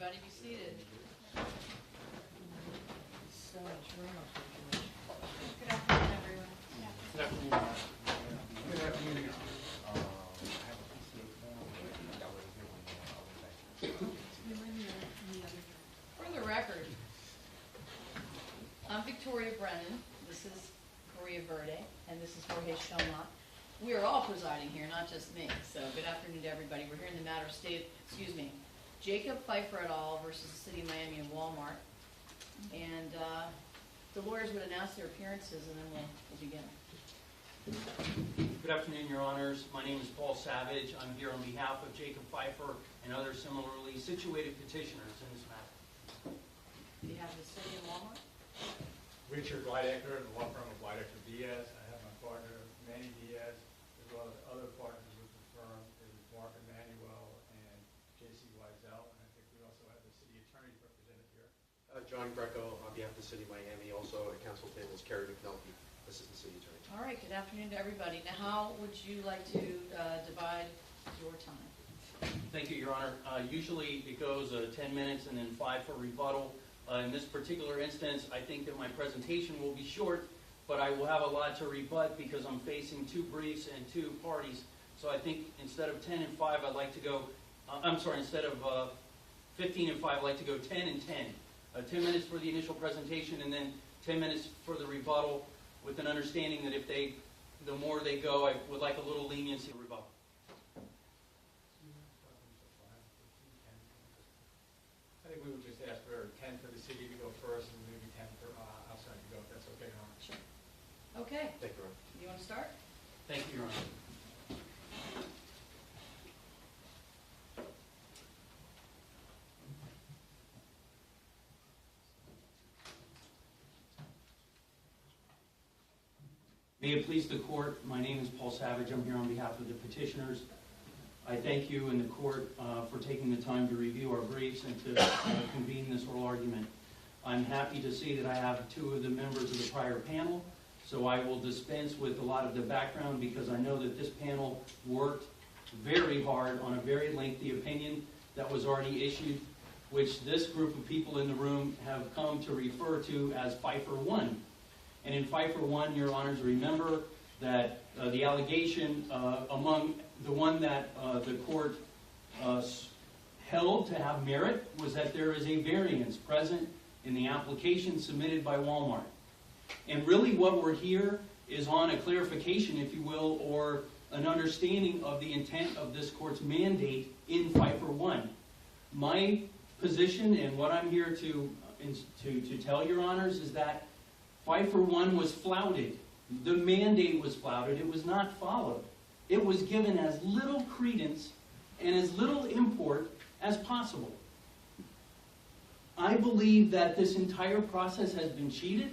everybody. Be seated. So much room up here. Good afternoon, everyone. Good afternoon. Good afternoon. For the record, I'm Victoria Brennan. This is Maria Verde, and this is Jorge Shomont. We are all presiding here, not just me. So good afternoon to everybody. We're here in the matter of Jacob Pfeffer et al. Versus the City of Miami and Walmart. And the lawyers would announce their appearances, and then we'll begin. Good afternoon, Your Honors. My name is Paul Savage. I'm here on behalf of Jacob Pfeffer and other similarly situated petitioners in this matter. You have the City of Walmart. Richard Whiteacre, the law firm of Whiteacre Diaz. I have my partner, Manny Diaz, as well as other partners with the firm, is Mark Emanuel and J.C. Wiesel. And I think we also have the city attorney represented here. John Greco on behalf of the City of Miami. Also at council table is Kerry McNulty, Assistant City Attorney. All right, good afternoon to everybody. Now, how would you like to divide your time? Thank you, Your Honor. Usually it goes 10 minutes and then 5 for rebuttal. In this particular instance, I think that my presentation will be short, but I will have a lot to rebut because I'm facing 2 briefs and 2 parties. So I think instead of 10 and 5, I'd like to go, instead of 15 and 5, I'd like to go 10 and 10. 10 minutes for the initial presentation and then 10 minutes for the rebuttal, with an understanding that if the more they go, I would like a little leniency in rebuttal. I think we would just ask for 10 for the city to go first and maybe 10 for outside to go, if that's okay, Your Honor. Sure. Okay. Thank you, Ron. You want to start? Thank you, Your Honor. May it please the court, my name is Paul Savage. I'm here on behalf of the petitioners. I thank you and the court for taking the time to review our briefs and to convene this oral argument. I'm happy to see that I have 2 of the members of the prior panel, so I will dispense with a lot of the background because I know that this panel worked very hard on a very lengthy opinion that was already issued, which this group of people in the room have come to refer to as Pfeffer 1. And in Pfeffer 1, Your Honors, remember that the allegation among the one that the court held to have merit was that there is a variance present in the application submitted by Walmart. And really what we're here is on a clarification, if you will, or an understanding of the intent of this court's mandate in Pfeffer 1. My position and what I'm here to tell Your Honors is that Pfeffer 1 was flouted. The mandate was flouted. It was not followed. It was given as little credence and as little import as possible. I believe that this entire process has been cheated,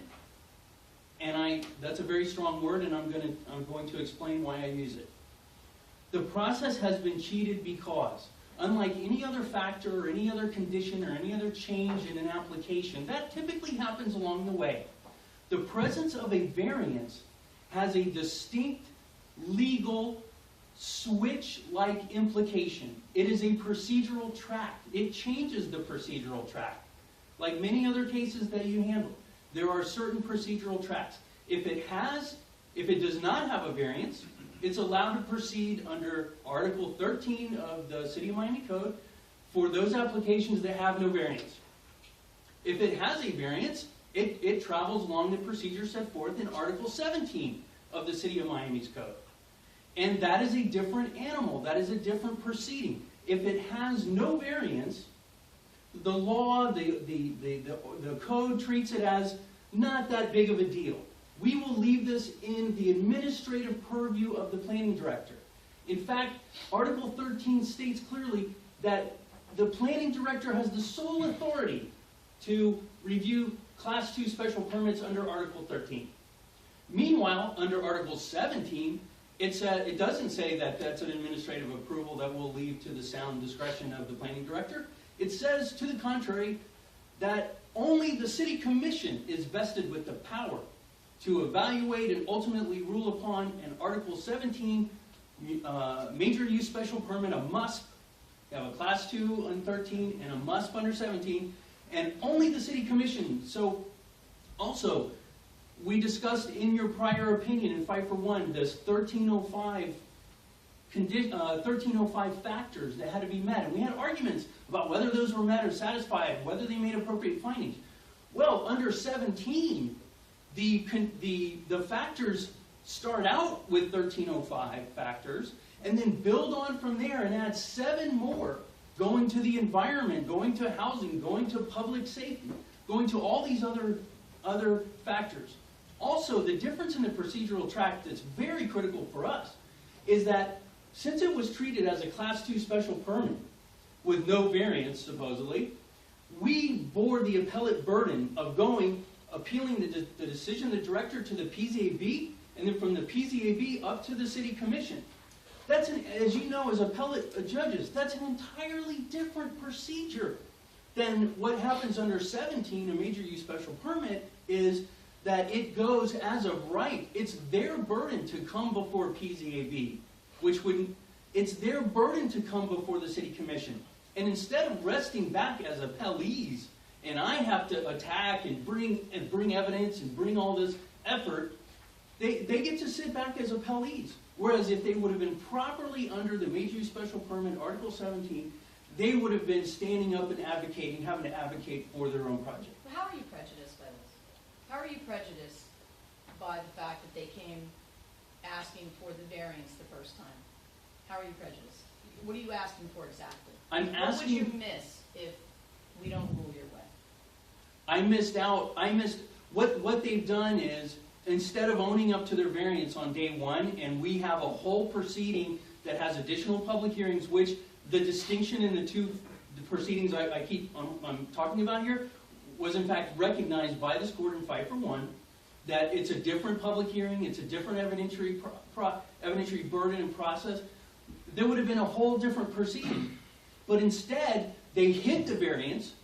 and that's a very strong word, and I'm going to explain why I use it. The process has been cheated because, unlike any other factor or any other condition or any other change in an application, that typically happens along the way. The presence of a variance has a distinct legal switch-like implication. It is a procedural track. It changes the procedural track. Like many other cases that you handle, there are certain procedural tracks. If it does not have a variance, it's allowed to proceed under Article 13 of the City of Miami Code for those applications that have no variance. If it has a variance, it travels along the procedure set forth in Article 17 of the City of Miami's Code. And that is a different animal. That is a different proceeding. If it has no variance, the law, the code treats it as not that big of a deal. We will leave this in the administrative purview of the planning director. In fact, Article 13 states clearly that the planning director has the sole authority to review Class 2 special permits under Article 13. Meanwhile, under Article 17, it doesn't say that that's an administrative approval that will leave to the sound discretion of the planning director. It says, to the contrary, that only the city commission is vested with the power to evaluate and ultimately rule upon an Article 17 major use special permit, a MUSP, You have a class 2 on 13 and a MUSP under 17, and only the city commission. So also, we discussed in your prior opinion in Pfeffer 1, this 1305 factors that had to be met. And we had arguments about whether those were met or satisfied, whether they made appropriate findings. Well, under 17, the factors start out with 1305 factors and then build on from there and add 7 more, going to the environment, going to housing, going to public safety, going to all these other factors. Also, the difference in the procedural track that's very critical for us is that since it was treated as a Class 2 special permit with no variance, supposedly, we bore the appellate burden of appealing the decision of the director to the PZAB, and then from the PZAB up to the City Commission. That's, as you know, as appellate judges, that's an entirely different procedure than what happens under 17, a major use special permit, is that it goes as of right. It's their burden to come before PZAB, it's their burden to come before the City Commission. And instead of resting back as appellees, and I have to attack and bring evidence and bring all this effort, they get to sit back as appellees. Whereas if they would have been properly under the major use special permit, Article 17, they would have been standing up and advocating, having to advocate for their own project. But how are you prejudiced by this? How are you prejudiced by the fact that they came asking for the variance the first time? How are you prejudiced? What are you asking for exactly? I'm asking. What would you miss if we don't rule your way? I missed what they've done is, instead of owning up to their variance on day 1, and we have a whole proceeding that has additional public hearings, which the distinction in the proceedings I'm talking about here was in fact recognized by this court in Pfeffer 1, that it's a different public hearing, it's a different evidentiary burden and process. There would have been a whole different proceeding. But instead, they hid the variance,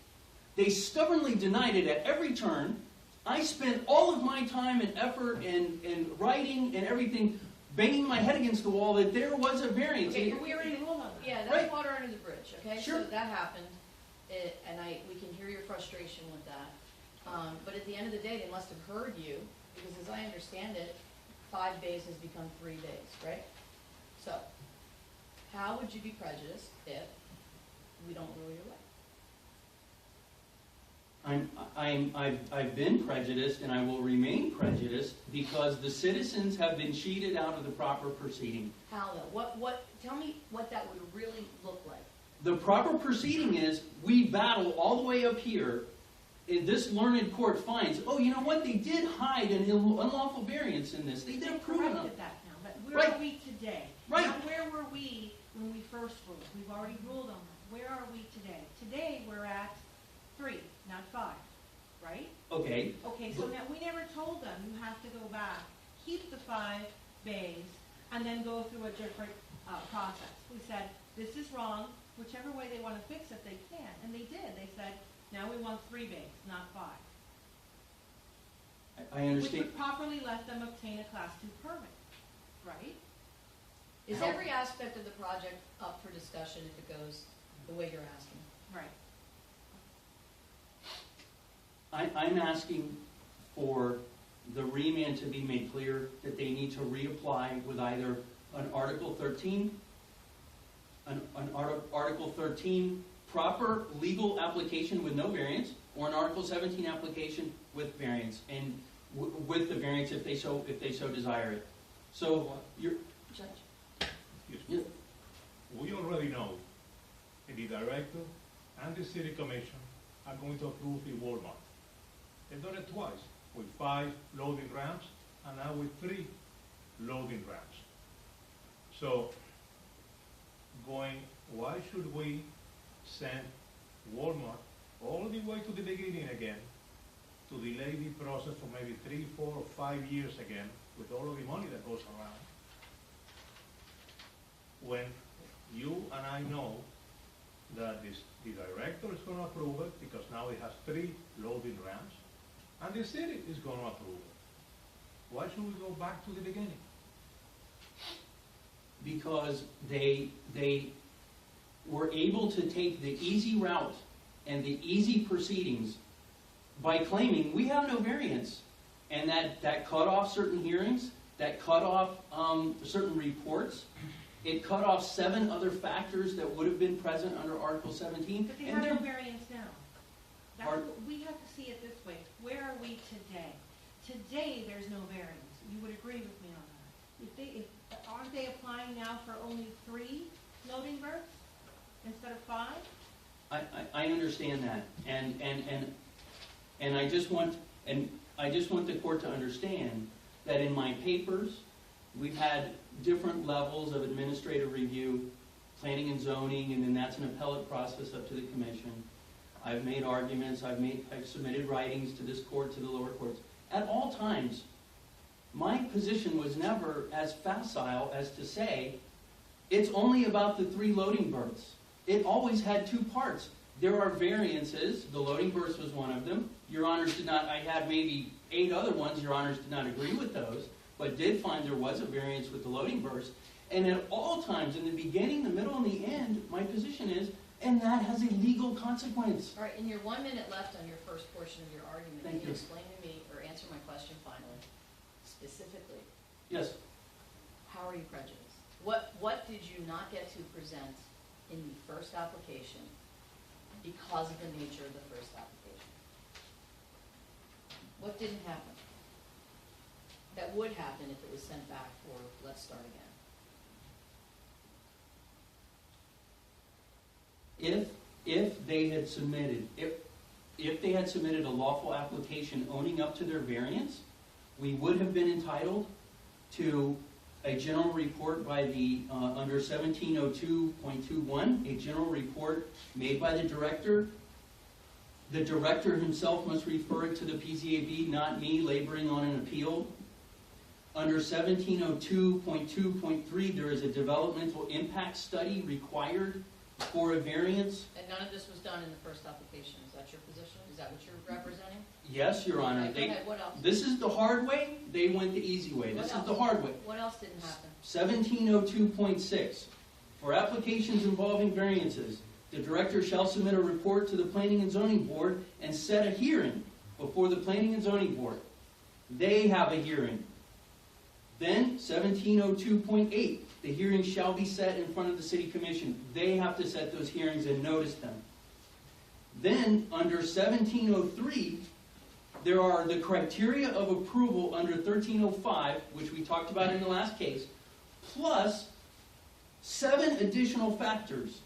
they stubbornly denied it at every turn. I spent all of my time and effort and writing and everything banging my head against the wall that there was a variance. Okay, we already ruled on that. Yeah, that's Right. water under the bridge, okay? Sure. So that happened, and we can hear your frustration with that. But at the end of the day, they must have heard you, because as I understand it, 5 bays has become 3 bays, right? So, how would you be prejudiced if we don't rule your way? I've been prejudiced, and I will remain prejudiced because the citizens have been cheated out of the proper proceeding. How though? Tell me what that would really look like. The proper proceeding is we battle all the way up here. And this learned court finds, oh, you know what? They did hide an unlawful variance in this. They did approve of corrected it. that now, but where Right. are we today? Right. Now, where were we when we first ruled? We've already ruled on that. Where are we today? Today, we're at 3, not 5, right? Okay. Okay, so now, we never told them, you have to go back, keep the 5 bays, and then go through a different process. We said, this is wrong, whichever way they want to fix it, they can, and they did. They said, now we want 3 bays, not 5. I Which understand. would properly let them obtain a Class 2 permit, right? Is How- every aspect of the project up for discussion if it goes the way you're asking? Right. I'm asking for the remand to be made clear that they need to reapply with either an Article 13, Article 13 proper legal application with no variance, or an Article 17 application with variance, and with the variance if they so desire it. So you're. Judge? Yeah. We already know that the director and the city commission are going to approve the Walmart. They've done it twice, with 5 loading ramps, and now with 3 loading ramps. So, why should we send Walmart all the way to the beginning again, to delay the process for maybe 3, 4, or 5 years again, with all of the money that goes around, when you and I know that the director is going to approve it because now it has 3 loading ramps, and the city is going to approve it. Why should we go back to the beginning? Because they were able to take the easy route and the easy proceedings by claiming we have no variance, and that cut off certain hearings, that cut off certain reports, it cut off 7 other factors that would have been present under Article 17. But they and have no they're- variance now. That's Pardon? what, we have to see it this way. Where are we today? Today, there's no variance. You would agree with me on that. Aren't they applying now for only 3 loading berths instead of 5? I understand that, and I just want the court to understand that in my papers, we've had different levels of administrative review, planning and zoning, and then that's an appellate process up to the commission. I've made arguments, I've submitted writings to this court, to the lower courts. At all times, my position was never as facile as to say, it's only about the 3 loading berths. It always had 2 parts. There are variances, the loading berths was one of them. Your honors did not, I had maybe 8 other ones, your honors did not agree with those, but did find there was a variance with the loading berths. And at all times, in the beginning, the middle, and the end, my position is, and that has a legal consequence. All right, in your 1 minute left on your first portion of your argument, Thank can you you. explain to me, or answer my question finally, specifically, Yes, how are you prejudiced? What did you not get to present in the first application because of the nature of the first application? What didn't happen? That would happen if it was sent back for, let's start again. if they had submitted, if they had submitted a lawful application owning up to their variance, we would have been entitled to a general report by the, under 1702.21, a general report made by the director. The director himself must refer it to the PZAB, not me laboring on an appeal. Under 1702.2.3, there is a developmental impact study required for a variance. And none of this was done in the first application, is that your position? Is that what you're representing? Yes, Your Honor. Okay, go ahead, what else? This is the hard way, they went the easy way. This is the hard way. What else didn't happen? 1702.6, for applications involving variances, the director shall submit a report to the Planning and Zoning Board and set a hearing before the Planning and Zoning Board. They have a hearing. Then 1702.8, the hearing shall be set in front of the City Commission. They have to set those hearings and notice them. Then under 1703, there are the criteria of approval under 1305, which we talked about in the last case, plus 7 additional factors: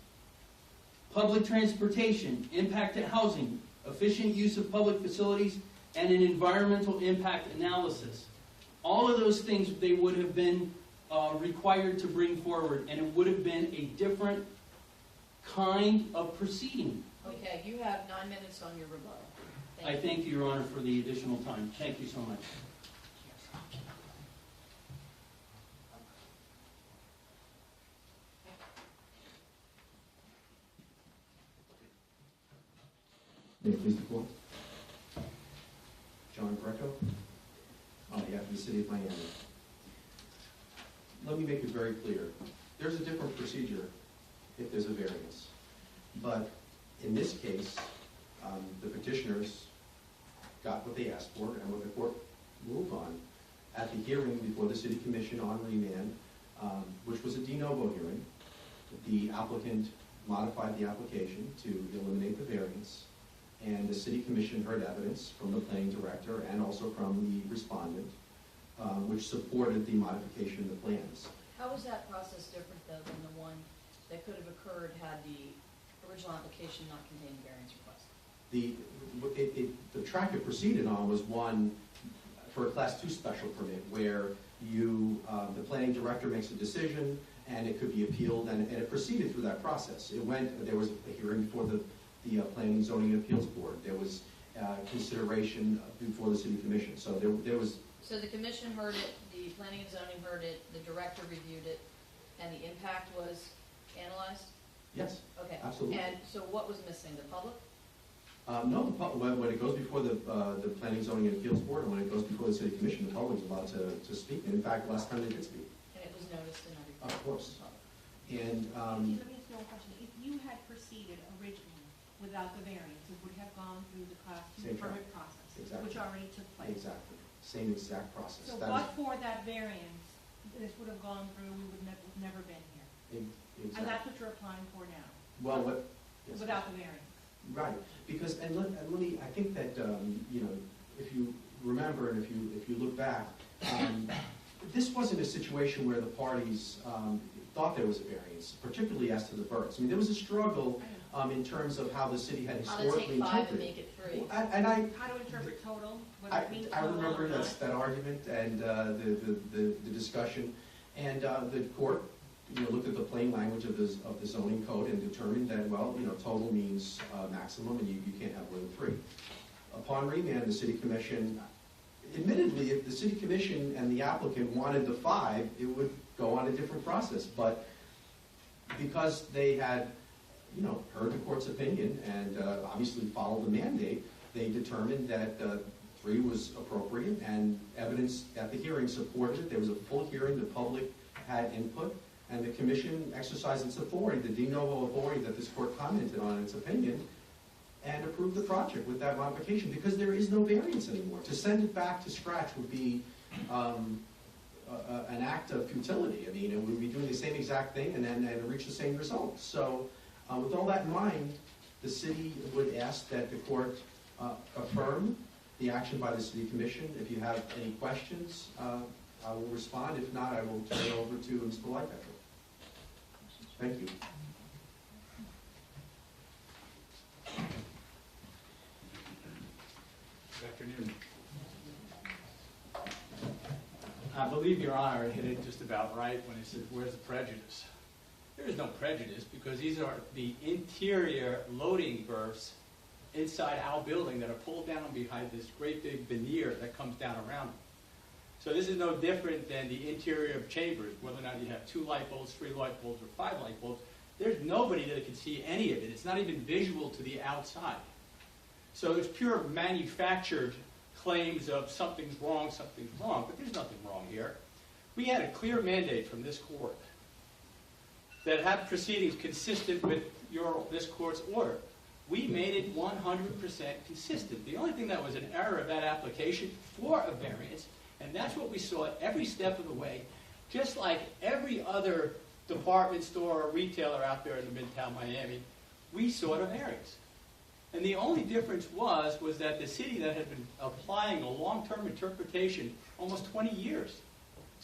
public transportation, impact to housing, efficient use of public facilities, and an environmental impact analysis. All of those things they would have been required to bring forward, and it would have been a different kind of proceeding. Okay, you have 9 minutes on your rebuttal. I thank you, Your Honor, for the additional time. Thank you so much. May it please the court. John Greco, on behalf of the City of Miami. Let me make it very clear. There's a different procedure if there's a variance. But in this case, the petitioners got what they asked for and what the court ruled on at the hearing before the City Commission on remand, which was a de novo hearing. The applicant modified the application to eliminate the variance, and the City Commission heard evidence from the planning director and also from the respondent, which supported the modification of the plans. How was that process different, though, than the one that could have occurred had the original application not contained a variance request? The track it proceeded on was one for a Class 2 special permit, where the planning director makes a decision, and it could be appealed, and it proceeded through that process. There was a hearing before the Planning, Zoning, and Appeals Board. There was consideration before the City Commission. So there was... So the commission heard it, the planning and zoning heard it, the director reviewed it, and the impact was analyzed? Yes, Okay. absolutely. And so what was missing, the public? No, when it goes before the Planning, Zoning, and Appeals Board, and when it goes before the City Commission, the public is allowed to speak. And in fact, last time they did speak. And it was noticed and everything? Of course. And Let me one question. If you had proceeded originally without the variance, it would have gone through the class two Same permit track. process, Exactly. which already took place. Exactly, same exact process. So That but for that variance, this would have gone through, we would never been here. is- And exactly. that's what you're applying for now, Well, what? Yes. without the variance. Right, because, and let me, I think that, you know, if you remember and if you look back, this wasn't a situation where the parties thought there was a variance, particularly as to the birds. I mean, there was a struggle in terms of how the city had How to historically take 5 and interpreted. make it 3. And I, How to interpret total, what I it means I total remember or not. that argument and the discussion, and the court, you know, looked at the plain language of the zoning code and determined that, well, you know, total means maximum, and you can't have more than 3. Upon remand, the city commission, admittedly, if the city commission and the applicant wanted the 5, it would go on a different process, but because they had, you know, heard the court's opinion and obviously followed the mandate, they determined that 3 was appropriate, and evidence at the hearing supported it. There was a full hearing, the public had input, and the commission exercised its authority, the de novo authority that this court commented on in its opinion, and approved the project with that modification, because there is no variance anymore. To send it back to scratch would be an act of futility. I mean, it would be doing the same exact thing and reach the same results. So with all that in mind, the city would ask that the court affirm the action by the city commission. If you have any questions, I will respond. If not, I will turn it over to Mr. Lightbecker. Thank you. Good afternoon. I believe Your Honor hit it just about right when he said, where's the prejudice? There is no prejudice because these are the interior loading berths inside our building that are pulled down behind this great big veneer that comes down around them. So this is no different than the interior of chambers, whether or not you have 2 light bulbs, 3 light bulbs, or 5 light bulbs. There's nobody that can see any of it. It's not even visual to the outside. So it's pure manufactured claims of something's wrong, but there's nothing wrong here. We had a clear mandate from this court that had proceedings consistent with this court's order. We made it 100% consistent. The only thing that was an error of that application for a variance, and that's what we saw every step of the way, just like every other department store or retailer out there in the Midtown Miami, we sought a variance. And the only difference was that the city that had been applying a long-term interpretation almost 20 years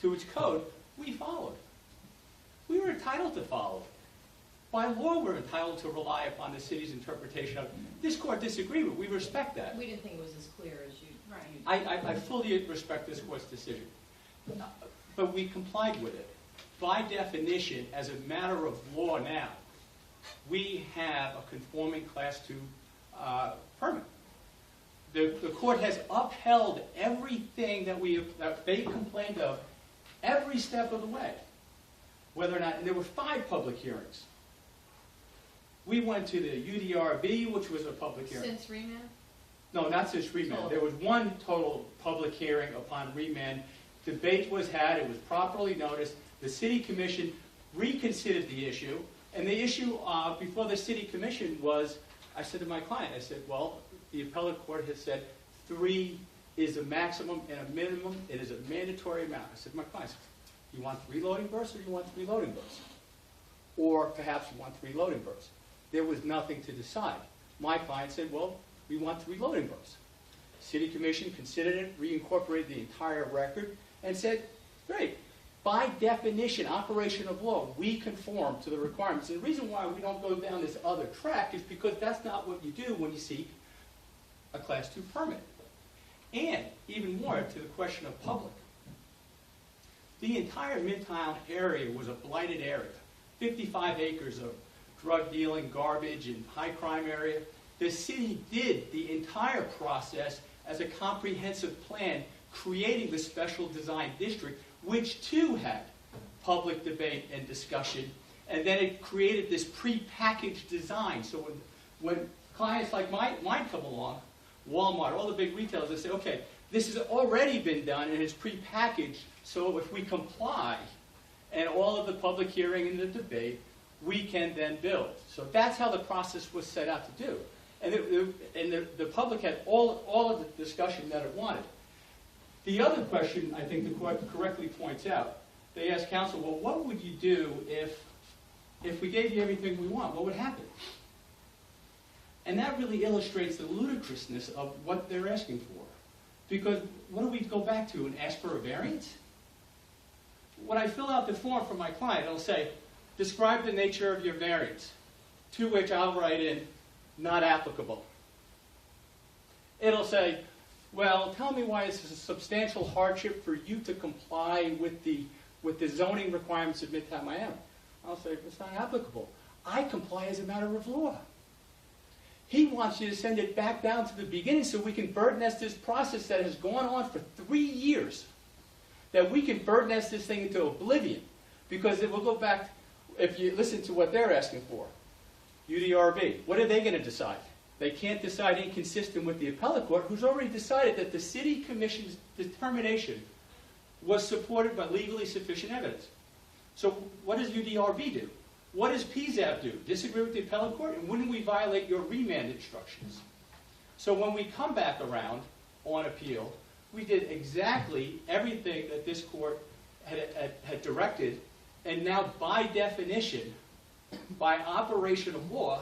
to its code, we followed. We were entitled to follow it. By law, we're entitled to rely upon the city's interpretation of it. This court disagreed with it. We respect that. We didn't think it was as clear as you. Right. I fully respect this court's decision. But we complied with it. By definition, as a matter of law now, we have a conforming Class 2 permit. The court has upheld everything that they complained of every step of the way. Whether or not, and there were 5 public hearings. We went to the UDRB, which was a public hearing. Since remand? No, not since remand. There was 1 total public hearing upon remand. Debate was had. It was properly noticed. The city commission reconsidered the issue. And the issue before the city commission was, I said to my client, I said, well, the appellate court has said 3 is a maximum and a minimum. It is a mandatory amount. I said to my client, you want 3 loading berths or you want 3 loading berths? Or perhaps you want 3 loading berths. There was nothing to decide. My client said, well, we want 3 loading berths. City commission considered it, reincorporated the entire record, and said, great. By definition, operation of law, we conform to the requirements. And the reason why we don't go down this other track is because that's not what you do when you seek a Class 2 permit. And even more to the question of public. The entire Midtown area was a blighted area. 55 acres of drug dealing, garbage, and high crime area. The city did the entire process as a comprehensive plan, creating the special design district, which too had public debate and discussion. And then it created this pre-packaged design. So when clients like mine come along, Walmart, all the big retailers, they say, okay, this has already been done and it's pre-packaged, so if we comply, and all of the public hearing and the debate, we can then build. So that's how the process was set out to do. And the public had all of the discussion that it wanted. The other question, I think the court correctly points out, they asked counsel, well, what would you do if we gave you everything we want? What would happen? And that really illustrates the ludicrousness of what they're asking for. Because what do we go back to and ask for a variance? When I fill out the form for my client, it'll say, describe the nature of your variance, to which I'll write in, not applicable. It'll say, well, tell me why it's a substantial hardship for you to comply with the zoning requirements of Midtown Miami. I'll say, it's not applicable. I comply as a matter of law. He wants you to send it back down to the beginning so we can bird nest this process that has gone on for 3 years. That we can bird nest this thing into oblivion. Because it will go back, if you listen to what they're asking for. UDRB, what are they going to decide? They can't decide inconsistent with the appellate court, who's already decided that the city commission's determination was supported by legally sufficient evidence. So what does UDRB do? What does PZAB do? Disagree with the appellate court? And wouldn't we violate your remand instructions? So when we come back around on appeal, we did exactly everything that this court had directed, and now by definition, by operation of law,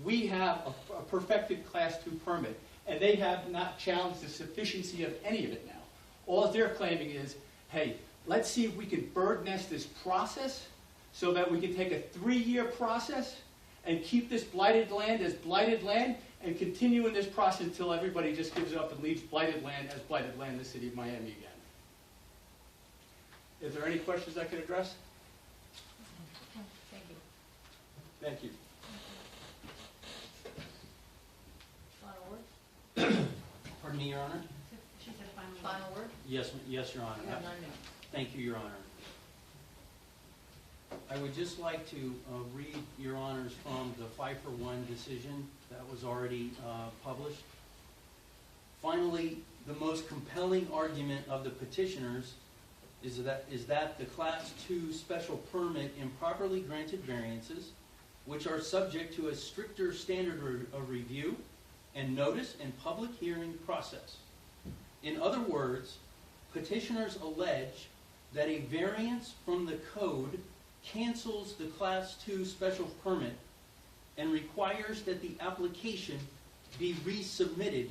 we have a perfected Class 2 permit, and they have not challenged the sufficiency of any of it now. All they're claiming is, hey, let's see if we can bird nest this process so that we can take a 3-year process and keep this blighted land as blighted land and continue in this process until everybody just gives up and leaves blighted land as blighted land in the city of Miami again. Is there any questions I can address? Thank you. Thank you. Final word? Pardon me, Your Honor? She said final. Final word? Yes, Your Honor. You have 9 minutes. Thank you, Your Honor. I would just like to read, Your Honors, from the Pfeffer 1 decision that was already published. Finally, the most compelling argument of the petitioners is that the Class 2 special permit improperly granted variances, which are subject to a stricter standard of review and notice and public hearing process. In other words, petitioners allege that a variance from the code cancels the Class 2 special permit and requires that the application be resubmitted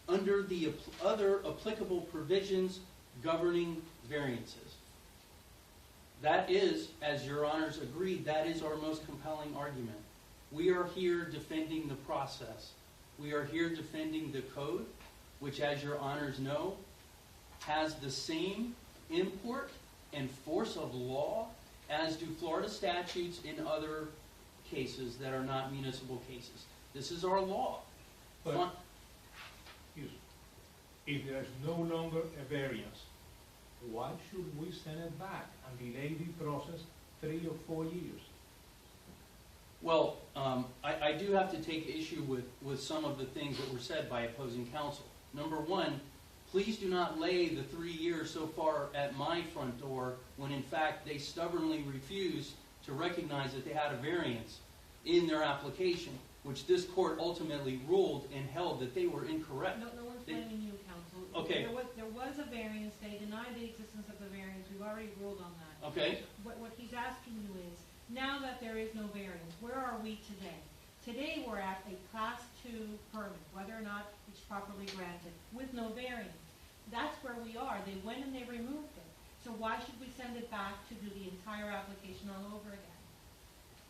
under the other applicable provisions governing variances. That is, as Your Honors agreed, that is our most compelling argument. We are here defending the process. We are here defending the code, which, as Your Honors know, has the same import and force of law as do Florida statutes in other cases that are not municipal cases. This is our law. But, excuse me, if there's no longer a variance, why should we send it back and delay the process 3 or 4 years? Well, I do have to take issue with some of the things that were said by opposing counsel. Number one, please do not lay the 3 years so far at my front door when in fact they stubbornly refused to recognize that they had a variance in their application, which this court ultimately ruled and held that they were incorrect. No one's blaming you, counsel. Okay. There was a variance. They denied the existence of the variance. We've already ruled on that. Okay? What he's asking you is, now that there is no variance, where are we today? Today we're at a Class 2 permit, whether or not it's properly granted, with no variance. That's where we are. They went and they removed it. So why should we send it back to do the entire application all over again?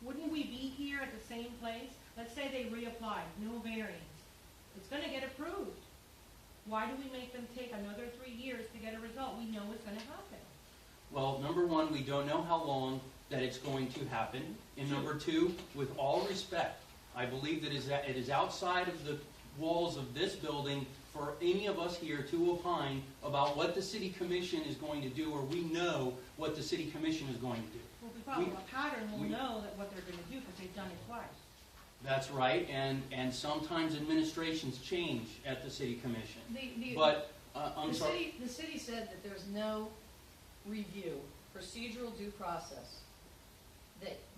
Wouldn't we be here at the same place? Let's say they reapplied, no variance. It's going to get approved. Why do we make them take another 3 years to get a result? We know it's going to happen. Well, number one, we don't know how long that it's going to happen. And number two, with all respect, I believe that it is outside of the walls of this building for any of us here to opine about what the City Commission is going to do, or we know what the City Commission is going to do. Well, if we follow a pattern, we'll know that what they're going to do because they've done it twice. That's right, and sometimes administrations change at the City Commission. But, I'm sorry. The city said that there's no review, procedural due process,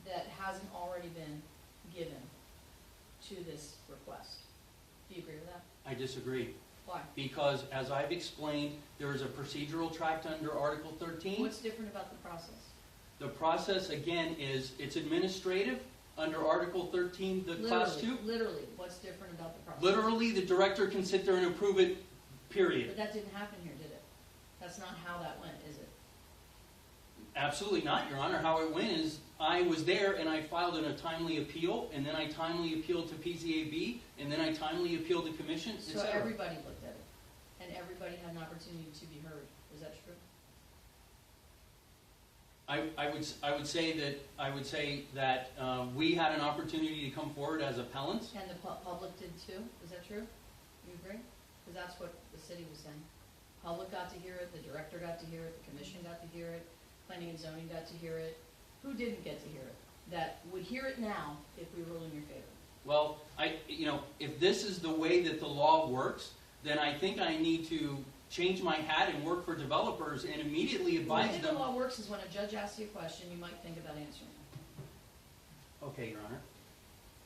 that hasn't already been given to this request. Do you agree with that? I disagree. Why? Because, as I've explained, there is a procedural tract under Article 13. What's different about the process? The process, again, is, it's administrative under Article 13, the Class 2. Literally, what's different about the process? Literally, the director can sit there and approve it, period. But that didn't happen here, did it? That's not how that went, is it? Absolutely not, Your Honor. How it went is, I was there and I filed a timely appeal, and then I timely appealed to PZAB, and then I timely appealed to Commission, et So cetera. everybody looked at it, and everybody had an opportunity to be heard. Is that true? I would say that we had an opportunity to come forward as appellants. And the public did too? Is that true? You agree? Because that's what the city was saying. Public got to hear it, the director got to hear it, the commission got to hear it, planning and zoning got to hear it. Who didn't get to hear it? That would hear it now if we rule in your favor. Well, if this is the way that the law works, then I think I need to change my hat and work for developers and immediately The advise way the them. law works is when a judge asks you a question, you might think about answering it. Okay, Your Honor.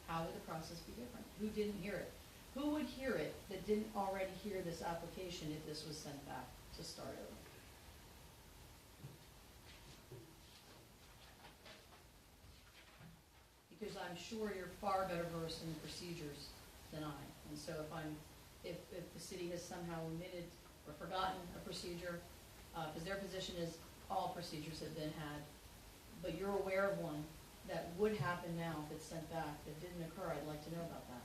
How would the process be different? Who didn't hear it? Who would hear it that didn't already hear this application if this was sent back to start over? Because I'm sure you're far better versed in the procedures than I. And so if the city has somehow omitted or forgotten a procedure, because their position is all procedures have been had, but you're aware of one that would happen now if it's sent back that didn't occur, I'd like to know about that.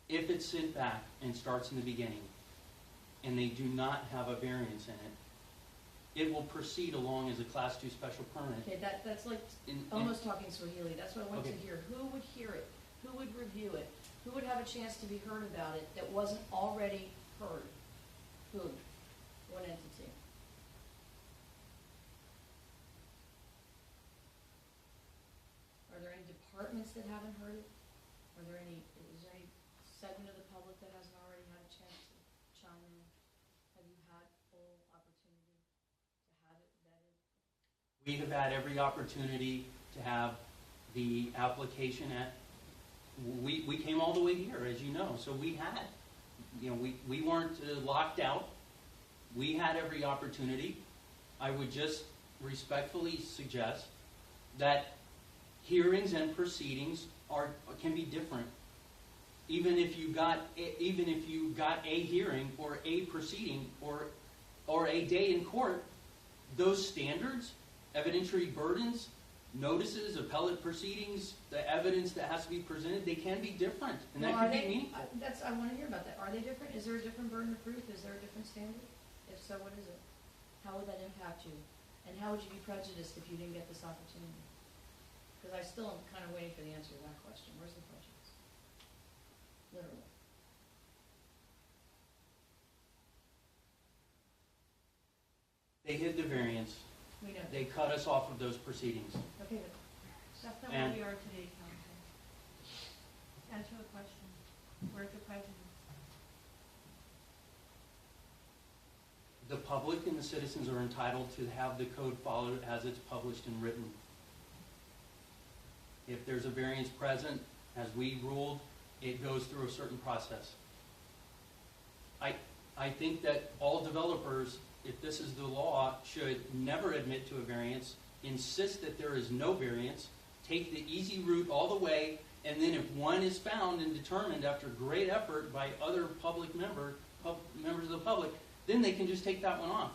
If it's sent back and starts in the beginning, and they do not have a variance in it, it will proceed along as a Class 2 special permit. Okay, that's like almost talking Swahili. That's what I want to Okay. hear. Who would hear it? Who would review it? Who would have a chance to be heard about it that wasn't already heard? Who? What entity? Are there any departments that haven't heard it? Is there any segment of the public that hasn't already had a chance to chime in? Have you had full opportunity to have it vetted? We have had every opportunity to have the application we came all the way here, as you know, so we had, we weren't locked out. We had every opportunity. I would just respectfully suggest that hearings and proceedings can be different. Even if you got a hearing or a proceeding or a day in court, those standards, evidentiary burdens, notices, appellate proceedings, the evidence that has to be presented, they can be different, and that could be meaningful. I want to hear about that. Are they different? Is there a different burden of proof? Is there a different standard? If so, what is it? How would that impact you? And how would you be prejudiced if you didn't get this opportunity? Because I still am kind of waiting for the answer to that question. Where's the prejudice? Literally. They hid the variance. We know. They cut us off of those proceedings. Okay, but That's not And- where we are today, counsel. Answer the question. Where's the prejudice? The public and the citizens are entitled to have the code followed as it's published and written. If there's a variance present, as we ruled, it goes through a certain process. I think that all developers, if this is the law, should never admit to a variance, insist that there is no variance, take the easy route all the way, and then if one is found and determined after great effort by other public members of the public, then they can just take that one off.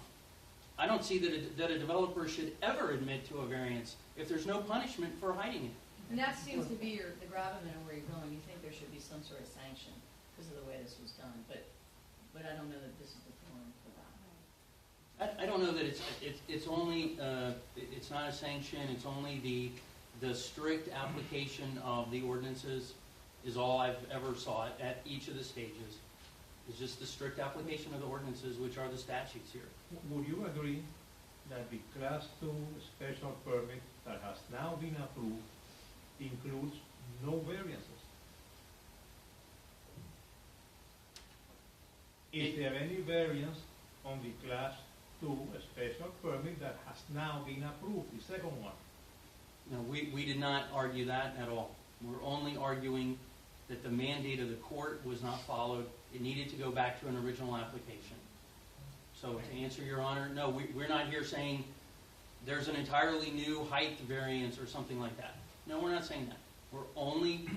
I don't see that a developer should ever admit to a variance if there's no punishment for hiding it. And that seems to be the gravamen of where you're going. You think there should be some sort of sanction because of the way this was done, but I don't know that this is the forum for that. I don't know that it's only, it's not a sanction, it's only the strict application of the ordinances is all I've ever saw at each of the stages. It's just the strict application of the ordinances, which are the statutes here. Would you agree that the Class 2 special permit that has now been approved includes no variances? Is there any variance on the Class to a special permit that has now been approved, the second one. No, we did not argue that at all. We're only arguing that the mandate of the court was not followed. It needed to go back to an original application. So to answer your honor, no, we're not here saying there's an entirely new height variance or something like that. No, we're not saying that. We're only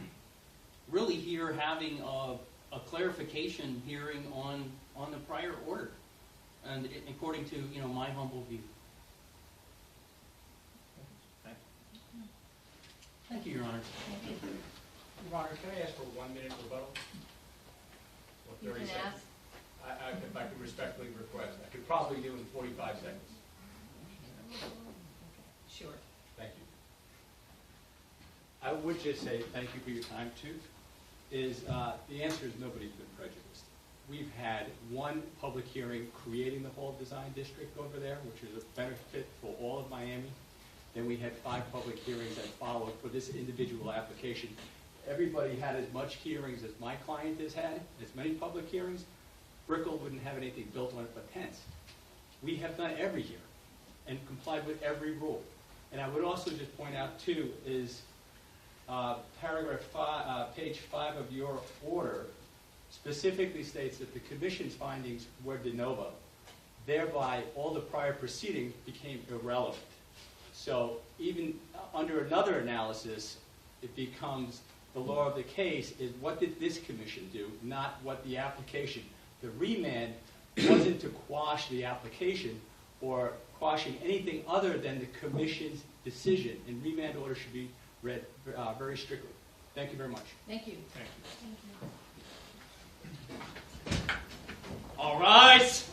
really here having a clarification hearing on the prior order, and according to, you know, my humble view. Thank you. Thank you, Your Honor. Thank you. Your Honor, can I ask for 1 minute rebuttal? Or You 30 can seconds? ask. If I could respectfully request, I could probably do in 45 seconds. Sure. Thank you. I would just say thank you for your time, too. The answer is nobody's been prejudiced. We've had one public hearing creating the whole design district over there, which is a benefit for all of Miami. Then we had 5 public hearings that followed for this individual application. Everybody had as much hearings as my client has had, as many public hearings. Brickell wouldn't have anything built on it but tents. We have done every hearing and complied with every rule. And I would also just point out, too, is paragraph 5, page 5 of your order specifically states that the commission's findings were de novo. Thereby, all the prior proceedings became irrelevant. So even under another analysis, it becomes the law of the case is what did this commission do, not what the application. The remand wasn't to quash the application or quashing anything other than the commission's decision, and remand order should be read very strictly. Thank you very much. Thank you. Thank you. Thank you. All rise.